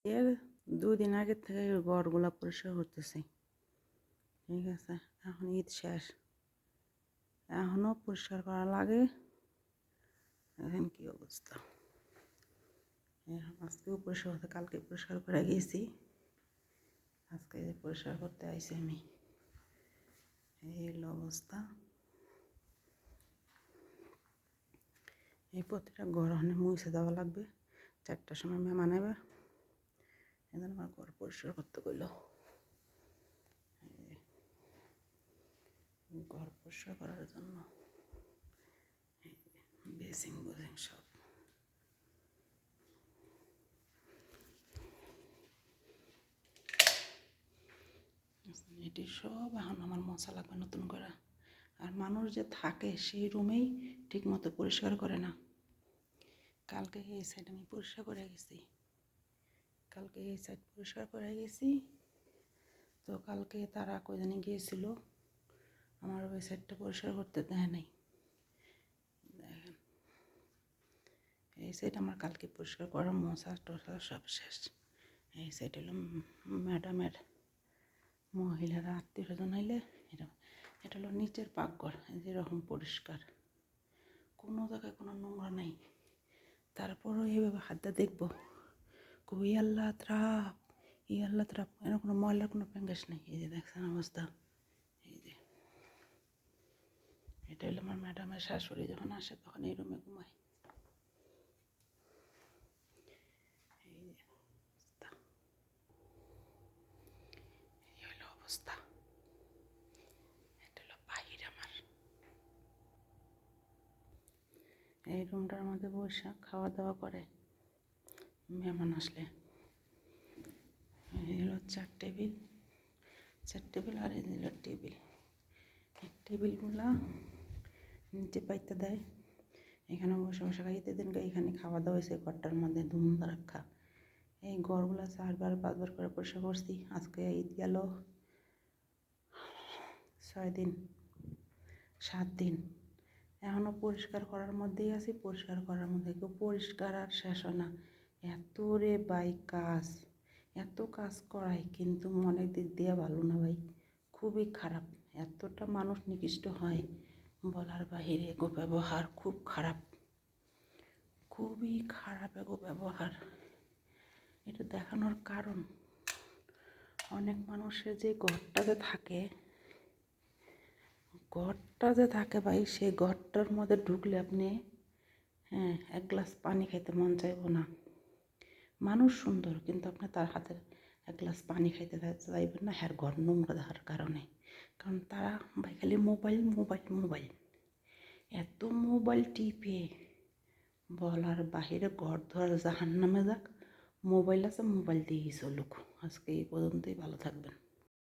এর 2 দিন আগে থেকে ঘরগুলা পরিষ্কার করতেছি। ঠিক আছে, এখন ঈদ শেষ, এখনও পরিষ্কার করা লাগে। এখন কি অবস্থা, আজকেও পরিষ্কার করতে, কালকে পরিষ্কার করে গেছি, আজকে পরিষ্কার করতে আইছি আমি। এই হলো অবস্থা। এই প্রতিটা ঘর অনেক মুছে দেওয়া লাগবে। 4টার সময় মেহমান আইবে, এজন্য আমার ঘর পরিষ্কার করতে কইল। ঘর পরিষ্কার করার জন্য বেসিং বোসিং সব এটি সব এখন আমার মশা লাগবে নতুন করে। আর মানুষ যে থাকে সেই রুমেই ঠিক মতো পরিষ্কার করে না। কালকে এই সাইড আমি পরিষ্কার করে গেছি, তো কালকে তারা কই জানি গিয়েছিল, আমার ওই সাইডটা পরিষ্কার করতে দেয় নাই। দেখেন, এই সাইড আমার কালকে পরিষ্কার করা, মশা টশা সব শেষ। এই সাইড হলো ম্যাডামের, মহিলারা আত্মীয় স্বজন হইলে এটা হলো নিচের পাকঘর, যেরকম পরিষ্কার, কোনো জায়গায় কোনো নোংরা নেই। তারপরও এইভাবে হাতটা দেখবো, কই আল্লাহ ত্রাপ, আল্লাহ ত্রাপ, এরকম কোনো ময়লার কোনো প্যাঙ্গাস নেই। এই যে দেখছেন অবস্থা, এই যে এটা হলো আমার ম্যাডামের শাশুড়ি, যখন আসে তখন এই রুমে ঘুমায়। এই যে অবস্থা, এই হলো অবস্থা। এটা হলো বাহির আমার, এই রুমটার মধ্যে বসে খাওয়া দাওয়া করে মেহমান আসলে। এই হলো 4 টেবিল, আর এই হলো টেবিল। এই টেবিলগুলা নিচে পাইতে দেয়, এখানে বসে বসে খাইতে দিন। এখানে খাওয়া দাওয়া হয়েছে ঘরটার মধ্যে ধুম রাখা। এই ঘরগুলো 4-5বার করে পরিষ্কার করছি। আজকে ঈদ গেল 6 দিন 7 দিন, এখনও পরিষ্কার করার মধ্যেই আছি। পরিষ্কার করার মধ্যে কেউ পরিষ্কার আর শেষ হয় না। এত রে ভাই কাজ, এত কাজ করাই, কিন্তু মনের দিক দিয়ে ভালো না ভাই, খুবই খারাপ। এতটা মানুষ নিকৃষ্ট হয় বলার বাহিরে। এগো ব্যবহার খুব খারাপ, খুবই খারাপ এগো ব্যবহার। এটা দেখানোর কারণ, অনেক মানুষের যে ঘরটা যে থাকে ভাই, সেই ঘরটার মধ্যে ঢুকলে আপনি এক গ্লাস পানি খাইতে মন চাইব না। মানুষ সুন্দর, কিন্তু আপনি তার হাতের এক গ্লাস পানি খাইতে চাইবেন না, হ্যাঁ ঘর নোংরা দেখার কারণে। কারণ তারা ভাই খালি মোবাইল, এত মোবাইল টিপে বলার বাহিরে। ঘর ধর জাহান্নামে যাক, মোবাইল আছে, মোবাইল দিয়েই চলুক। আজকে এই পর্যন্তই, ভালো থাকবেন।